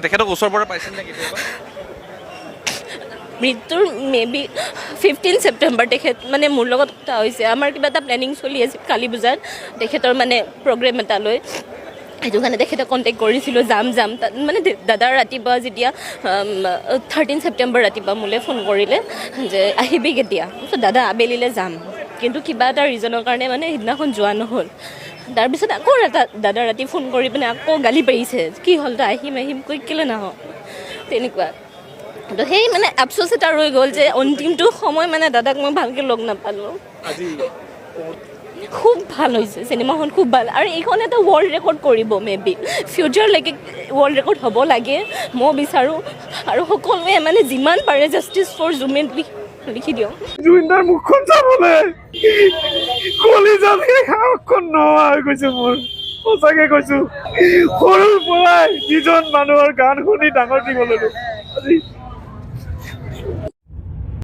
তেখেতক ওচৰৰ পৰা পাইছিল নে কেতিয়াবা? মৃত্যুৰ মেবি 15 ছেপ্টেম্বৰ তেখেত মানে মোৰ লগত কথা হৈছে। আমাৰ কিবা এটা প্লেনিং চলি আছিল কালী পূজাত তেখেতৰ মানে প্ৰগ্ৰেম এটা লৈ, সেইটো কাৰণে তেখেতক কণ্টেক্ট কৰিছিলোঁ যাম তাত মানে দাদাৰ ৰাতিপুৱা যেতিয়া 13 ছেপ্টেম্বৰ ৰাতিপুৱা মোলৈ ফোন কৰিলে যে আহিবি কেতিয়া, দাদা আবেলিলৈ যাম, কিন্তু কিবা এটা ৰিজনৰ কাৰণে মানে সিদিনাখন যোৱা নহ'ল। তাৰপিছত আকৌ দাদা ৰাতি ফোন কৰি পিনে আকৌ গালি পাৰিছে, কি হ'ল তই আহিম কৈ কেলৈ নাহ, তেনেকুৱা। তো সেই মানে আফচোচ এটা ৰৈ গ'ল যে অন্তিমটো সময় মানে দাদাক মই ভালকৈ লগ নাপালোঁ। খুব ভাল হৈছে চিনেমাখন, খুব ভাল, আৰু এইখন এটা ৱৰ্ল্ড ৰেকৰ্ড কৰিব মেবি, ফিউচাৰলৈকে ৱৰ্ল্ড ৰেকৰ্ড হ'ব লাগে মই বিচাৰোঁ। আৰু সকলোৱে মানে যিমান পাৰে জাষ্টিছ ফৰ জুবিন লিখি দিয়ক। জুবিনদাৰ মুখখন চাবলৈ কলিজাতকৈ সাহসখন নোহোৱা হৈ গৈছে মোৰ, সঁচাকৈ কৈছোঁ। সৰুৰ পৰাই যিজন মানুহৰ গান শুনি ডাঙৰ দীঘল হ'লোঁ, আজি